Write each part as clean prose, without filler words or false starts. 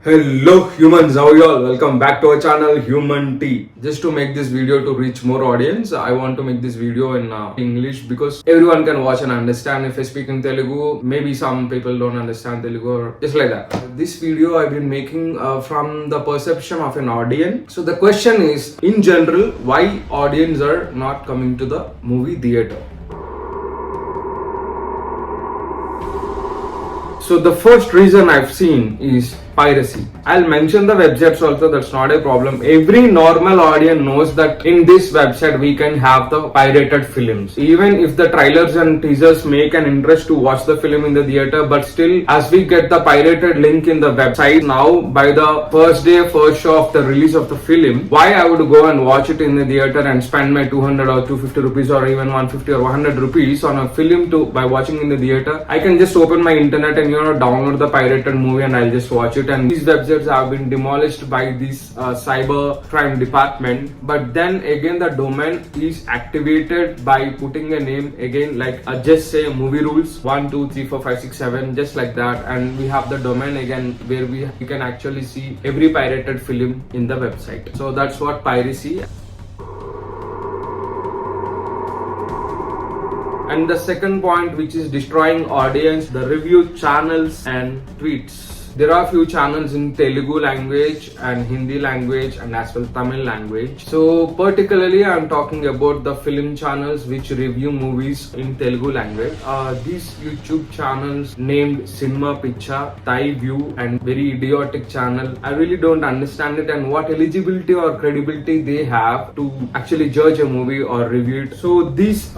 Hello humans, how are you all? Welcome back to our channel Human T. Just to make this video to reach more audience, I want to make this video in English because everyone can watch and understand. If I speak in Telugu, maybe some people don't understand Telugu or just like that. This video I've been making from the perception of an audience. So the question is, in general, why audience are not coming to the movie theater? So the first reason I've seen is piracy. I'll mention the websites also, that's not a problem. Every normal audience knows that in this website we can have the pirated films. Even if the trailers and teasers make an interest to watch the film in the theater, but still as we get the pirated link in the website, now by the first day, first show of the release of the film, why I would go and watch it in the theater and spend my 200 or 250 rupees or even 150 or 100 rupees on a film by watching in the theater. I can just open my internet and download the pirated movie and I'll just watch it. And these websites have been demolished by this cyber crime department, but then again the domain is activated by putting a name again, like just say movie rules 1 2 3 4 5 6 7, just like that, and we have the domain again where we can actually see every pirated film in the website. So that's what piracy. And the second point, which is destroying audience, the review channels and tweets. There are few channels in Telugu language and Hindi language and as well Tamil language. So particularly I'm talking about the film channels which review movies in Telugu language. These YouTube channels named Cinema Picture, Thai View and very idiotic channel. I really don't understand it and what eligibility or credibility they have to actually judge a movie or review it. So these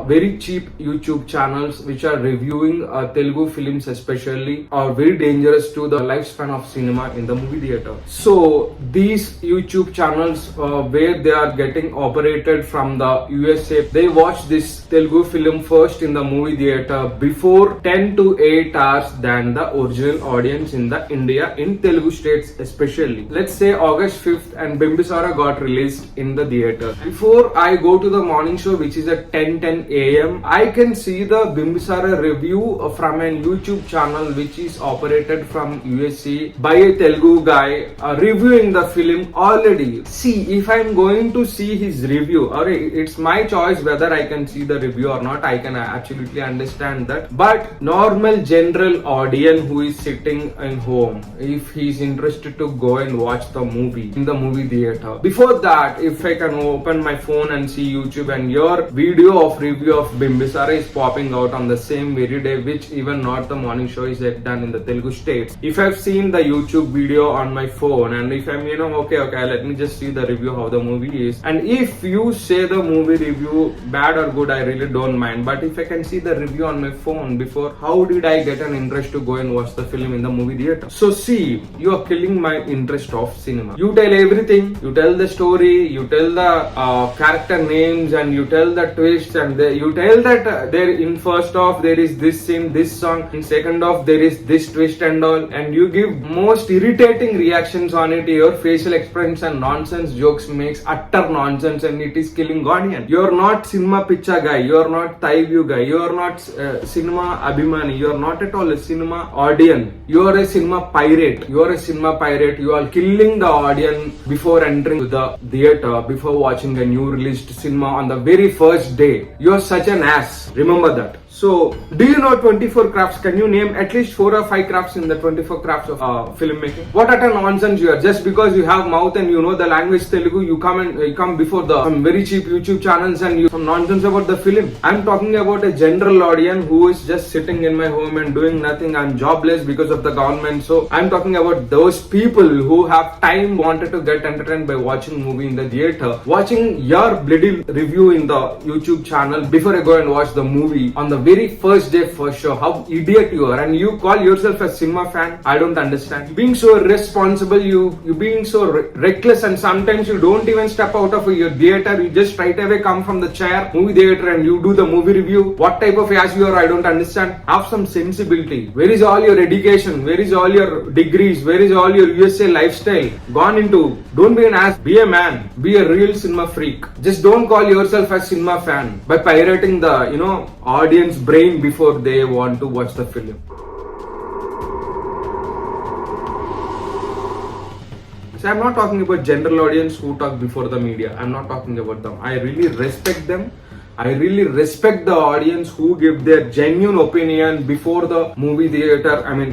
very cheap YouTube channels which are reviewing Telugu films especially are very dangerous to the lifespan of cinema in the movie theater. So these YouTube channels where they are getting operated from the USA, they watch this Telugu film first in the movie theater before 10 to 8 hours than the original audience in the India, in Telugu states especially. Let's say August 5th and Bimbisara got released in the theater. Before I go to the morning show which is at 10 a.m, I can see the Bimbisara review from a YouTube channel which is operated from USA by a Telugu guy reviewing the film already. See, if I'm going to see his review, or it's my choice whether I can see the review or not, I can absolutely understand that. But normal general audience who is sitting in home, if he's interested to go and watch the movie in the movie theater, before that, if I can open my phone and see YouTube and your video of review of Bimbisara is popping out on the same very day, which even not the morning show is yet done in the Telugu states. If I've seen the YouTube video on my phone and if I'm okay, let me just see the review how the movie is, and if you say the movie review bad or good, I really don't mind. But if I can see the review on my phone before, how did I get an interest to go and watch the film in the movie theater? So see, you are killing my interest of cinema. You tell everything, you tell the story, you tell the character names and you tell the twists, and you tell that there in first off there is this scene, this song, in second off there is this twist and all, and you give most irritating reactions on it. Your facial expressions and nonsense jokes makes utter nonsense and it is killing audience. You're not Cinema Picture guy, you're not Thai View guy, you're not Cinema Abhimana, you're not at all a cinema audience. You're a cinema pirate. You're a cinema pirate. You are killing the audience before entering to the theater, before watching a new released cinema on the very first day. You're such an ass. Remember that. So, do you know 24 crafts? Can you name at least 4 or 5 crafts in the 24 crafts of filmmaking? What utter nonsense you are! Just because you have mouth and you know the language Telugu, you come before the some very cheap YouTube channels and you some nonsense about the film. I'm talking about a general audience who is just sitting in my home and doing nothing. I'm jobless because of the government. So I'm talking about those people who have time, wanted to get entertained by watching movie in the theater, watching your bloody review in the YouTube channel before I go and watch the movie on the very first day, first show. How idiot you are, and you call yourself a cinema fan. I don't understand. Being so irresponsible, you being so reckless, and sometimes you don't even step out of your theater. You just straight away come from the chair, movie theater, and you do the movie review. What type of ass you are? I don't understand. Have some sensibility. Where is all your education? Where is all your degrees? Where is all your USA lifestyle gone into? Don't be an ass. Be a man. Be a real cinema freak. Just don't call yourself a cinema fan by pirating the audience brain before they want to watch the film. So I'm not talking about general audience who talk before the media. I'm not talking about them. I really respect them. I really respect the audience who give their genuine opinion before the movie theater. I mean,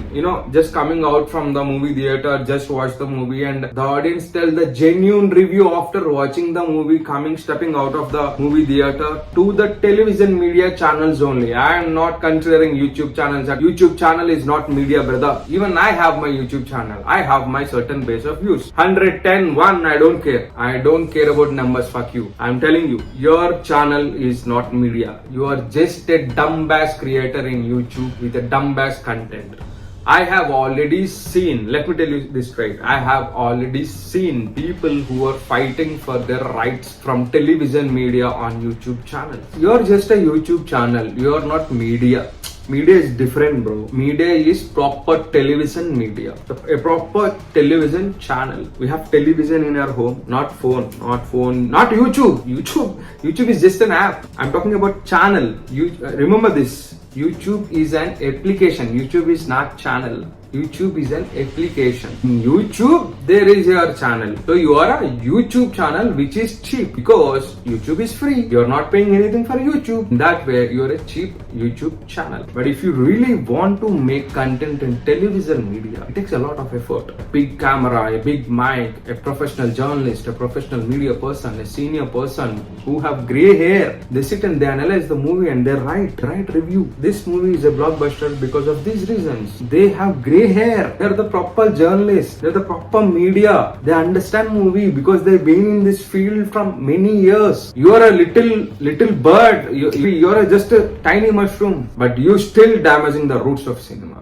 just coming out from the movie theater, just watch the movie, and the audience tell the genuine review after watching the movie, stepping out of the movie theater to the television media channels only. I am not considering YouTube channels. YouTube channel is not media, brother. Even I have my YouTube channel. I have my certain base of views. 110, 1, I don't care. I don't care about numbers, fuck you. I'm telling you, your channel is not media. You are just a dumbass creator in YouTube with a dumbass content. I have already seen, let me tell you this straight, I have already seen people who are fighting for their rights from television media on YouTube channels. You are just a YouTube channel. You are not media. Media is different, bro. Media is proper television media. A proper television channel. We have television in our home, not phone, not YouTube. YouTube is just an app. I'm talking about channel. Remember this. YouTube is an application. YouTube is not channel. YouTube is an application. In YouTube, there is your channel. So you are a YouTube channel which is cheap because YouTube is free. You are not paying anything for YouTube. In that way, you are a cheap YouTube channel. But if you really want to make content in television media, it takes a lot of effort. A big camera, a big mic, a professional journalist, a professional media person, a senior person who have grey hair. They sit and they analyze the movie and they write review. This movie is a blockbuster because of these reasons. They have grey hair. They're the proper journalists. They're the proper media. They understand movie because they've been in this field from many years. You are a little bird. You are just a tiny mushroom, but you still damaging the roots of cinema.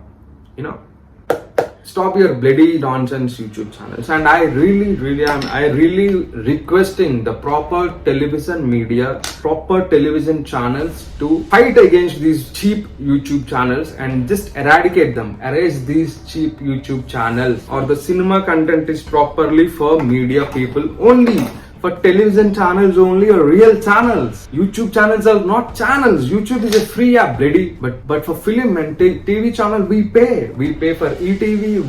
Stop your bloody nonsense YouTube channels. And I really requesting the proper television media, proper television channels to fight against these cheap YouTube channels and just eradicate them. Erase these cheap YouTube channels, or the cinema content is properly for media people only. For television channels only, or real channels. YouTube channels are not channels. YouTube is a free app, bloody. But for film and TV channel, we pay. We pay for ETV,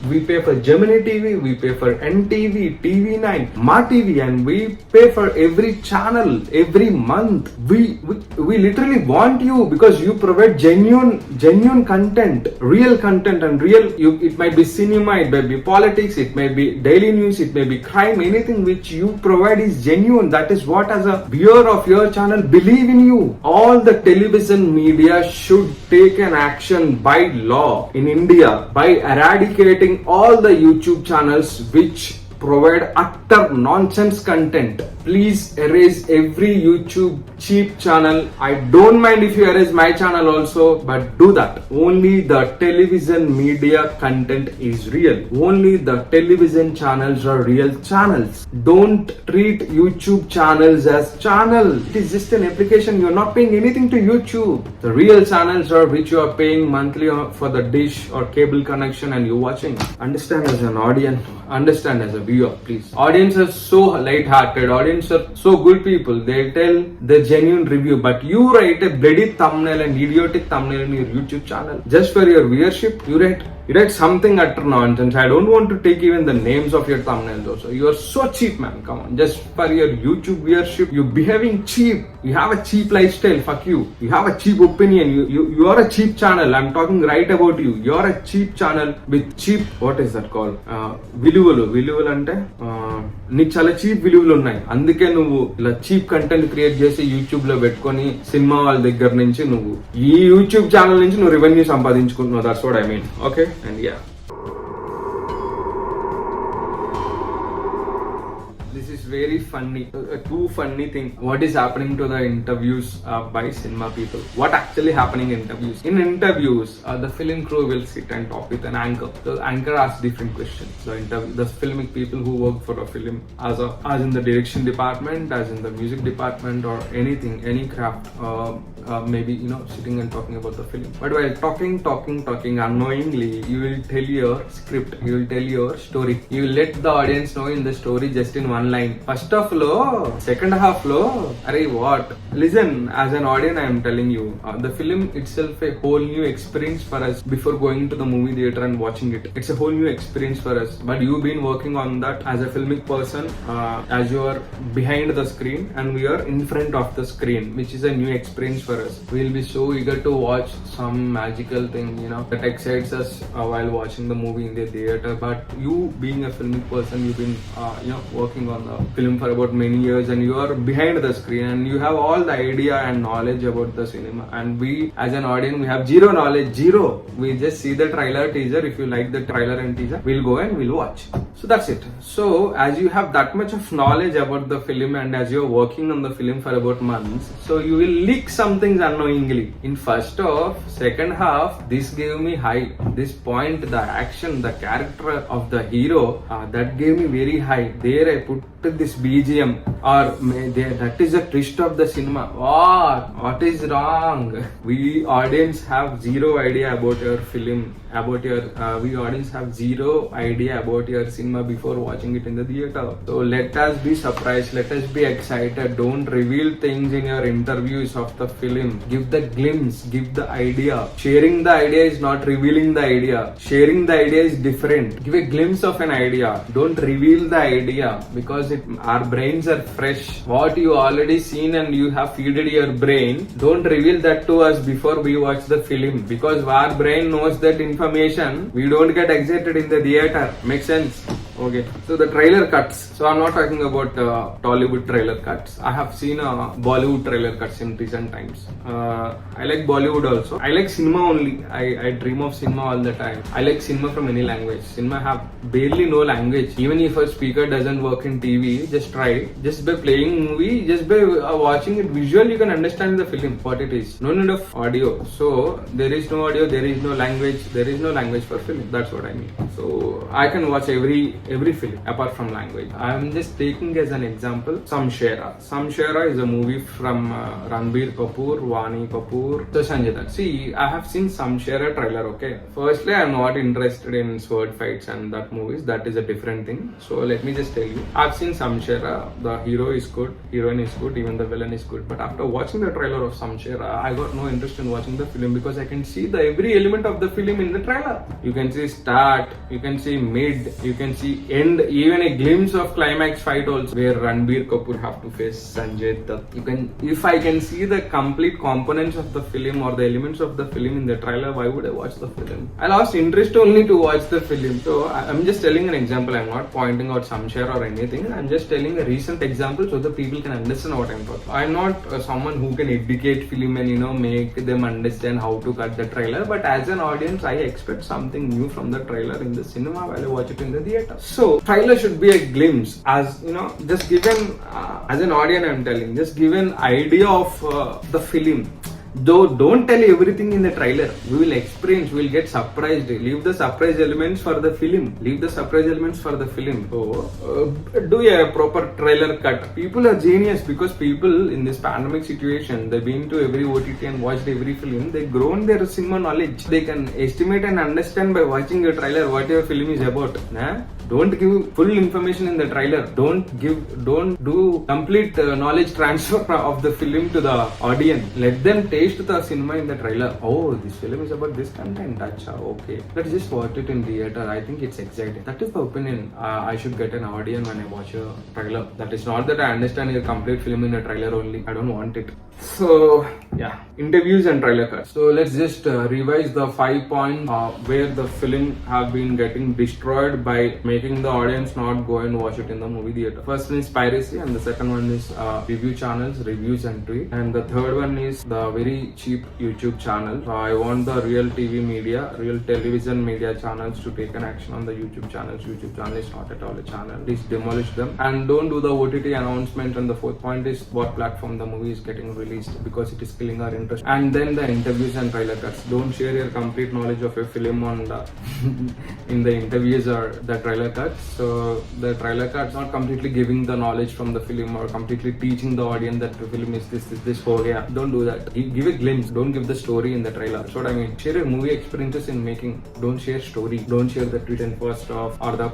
we pay for Gemini TV, we pay for NTV, TV9, MaTV, and we pay for every channel every month. We literally want you because you provide genuine content, real content, and it might be cinema, it might be politics, it may be daily news, it may be crime, anything which you provide is genuine. That is what, as a viewer of your channel, believe in you. All the television media should take an action by law in India by eradicating all the YouTube channels which provide utter nonsense content. Please erase every YouTube cheap channel. I don't mind if you erase my channel also, but do that. Only the television media content is real. Only the television channels are real channels. Don't treat YouTube channels as channel. It is just an application. You're not paying anything to YouTube. The real channels are which you are paying monthly for the dish or cable connection and you're watching. Understand as an audience. Understand as a viewer, please. Audience are so light-hearted. Audience are so good people. They tell the genuine review, but you write a bloody thumbnail and idiotic thumbnail in your YouTube channel just for your viewership. You write something utter nonsense. I don't want to take even the names of your thumbnails also. You are so cheap, man. Come on, just for your YouTube viewership, you're behaving cheap. You have a cheap lifestyle. Fuck you. You have a cheap opinion. You are a cheap channel. I'm talking right about you. You are a cheap channel with cheap, what is that called? విలువలు అంటే నీకు చాలా cheap విలువలు ఉన్నాయి. అందుకే నువ్వు ఇలా cheap content create చేసి యూట్యూబ్ లో పెట్టుకొని సినిమా వాళ్ళ దగ్గర నుంచి నువ్వు ఈ యూట్యూబ్ ఛానల్ నుంచి నువ్వు రెవెన్యూ సంపాదించుకుంటున్నావు. That's what I mean. Okay, and yeah, this is very funny. Too funny thing. What is happening to the interviews by cinema people? What actually happening in interviews? In interviews, the film crew will sit and talk with an anchor. The anchor asks different questions. The filmic people who work for a film, as in the direction department, as in the music department, or anything, any craft, maybe sitting and talking about the film. But while talking unknowingly, you will tell your script. You will tell your story. You will let the audience know in the story just in one line. First half లో second half లో అరే what listen as an audience I'm telling you the film it self A whole new experience for us before going to the movie theater and watching it. It's a whole new experience for us, but you've been working on that as a filmic person, as you are behind the screen and we are in front of the screen, which is a new experience for us. We'll be so eager to watch some magical thing, you know, that excites us while watching the movie in the theater. But you being a filmic person, you've been working on the film for about many years and you are behind the screen and you have all the idea and knowledge about the cinema, and we as an audience we have zero knowledge. We just see the trailer, teaser. If you like the trailer and teaser, we'll go and we'll watch. So that's it. So as you have that much of knowledge about the film and as you're working on the film for about months, so you will leak some things unknowingly. In first half, second half, this gave me high. This point, the action, the character of the hero, that gave me very high. There I put this BGM, or that is a twist of the cinema. What is wrong? We audience have zero idea about your film, we audience have zero idea about your cinema before watching it in the theater. So let us be surprised, let us be excited. Don't reveal things in your interviews of the film. Give the glimpse, give the idea. Sharing the idea is not revealing the idea. Sharing the idea is different. Give a glimpse of an idea. Don't reveal the idea, because our brains are fresh. What you already seen and you have feeded your brain, don't reveal that to us before we watch the film, because our brain knows that information. We don't get excited in the theater. Make sense? Okay, so the trailer cuts. So I'm not talking about Tollywood trailer cuts. I have seen Bollywood trailer cuts in recent times. I like Bollywood also. I like cinema only. I dream of cinema all the time. I like cinema from any language. Cinema have barely no language. Even if a speaker doesn't work in TV, just try it. Just by playing movie, just by watching it visual, you can understand the film, what it is. No need of audio. So there is no audio, there is no language. There is no language for film. That's what I mean. So I can watch every film apart from language. I am just taking as an example Samshera. Samshera is a movie from Ranbir Kapoor, Vani Kapoor, so Sanjay Dutt. See, I have seen Samshera trailer. Okay, firstly I am not interested in sword fights and that movies. That is a different thing. So let me just tell you, I've seen Samshera. The hero is good, heroine is good, even the villain is good. But after watching the trailer of Samshera, I got no interest in watching the film, because I can see the every element of the film in the trailer. You can see start, you can see mid, you can see end, even a glimpse of climax fight also, where Ranbir Kapoor have to face Sanjay Dutt. If I can see the complete components of the film or the elements of the film in the trailer, why would I watch the film? I lost interest only to watch the film. So I'm just telling an example. I'm not pointing out Samshera or anything. I'm just telling a recent example so that people can understand what I'm talking. I'm not someone who can educate film and make them understand how to cut the trailer. But as an audience, I expect something new from the trailer in the cinema while I watch it in the theater. So trailer should be a glimpse, as just given as an audience. I'm telling, just give an idea of the film. Though don't tell everything in the trailer. We will experience, we will get surprised. Leave the surprise elements for the film. So do a proper trailer cut. People are genius, because people in this pandemic situation, they've been to every OTT and watched every film. They've grown their cinema knowledge. They can estimate and understand by watching a trailer what your film is about. Don't give full information in the trailer. Don't do complete knowledge transfer of the film to the audience. Let them taste the cinema in the trailer. Oh, this film is about this content. Acha, okay. Let's just watch it in theater. I think it's exciting. That is the opinion I should get an audience when I watch a trailer. That is not that I understand your complete film in a trailer only. I don't want it. So yeah, interviews and trailer cuts. So let's just revise the 5 points where the film have been getting destroyed by making the audience not go and watch it in the movie theater. First one is piracy, and the second one is review channels, reviews and tweet, and the third one is the very cheap YouTube channel. I want the real TV media, real television media channels to take an action on the YouTube channels. YouTube channel is not at all a channel. Please demolish them and don't do the OTT announcement. And the fourth point is what platform the movie is getting released, because it is feeling or interest. And then the interviews and trailer cuts. Don't share your complete knowledge of a film on the in the interviews or the trailer cuts. So the trailer cuts not completely giving the knowledge from the film or completely teaching the audience that the film is this. Oh yeah, don't do that. Give a glimpse. Don't give the story in the trailer. That's what I mean. Share your movie experiences in making. Don't share story. Don't share the twist in first half or the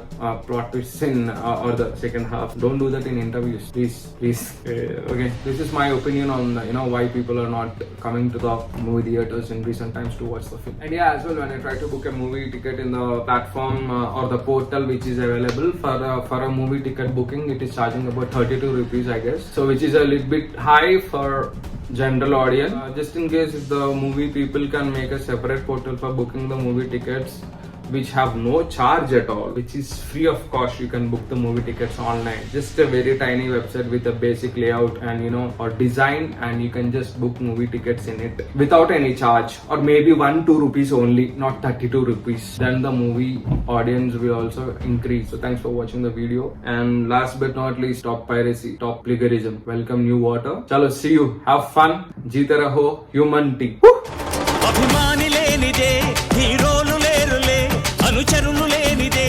plot twists in or the second half. Don't do that in interviews, please. Okay, this is my opinion on why people are not coming to the movie theaters in recent times to watch the film. And yeah, as well, when I try to book a movie ticket in the platform or the portal which is available for a movie ticket booking, it is charging about 32 rupees, I guess. So which is a little bit high for general audience. Just in case if the movie people can make a separate portal for booking the movie tickets which have no charge at all, which is free of cost. You can book the movie tickets online. Just a very tiny website with a basic layout and or design, and you can just book movie tickets in it without any charge, or maybe 1-2 rupees only, not 32 rupees. Then the movie audience will also increase. So thanks for watching the video, and last but not least, stop piracy, stop plagiarism, welcome new water. Chalo, see you, have fun, jeete raho, humanity. అభిమాని లేనిదే హీరోలు లేరులే అనుచరులు లేనిదే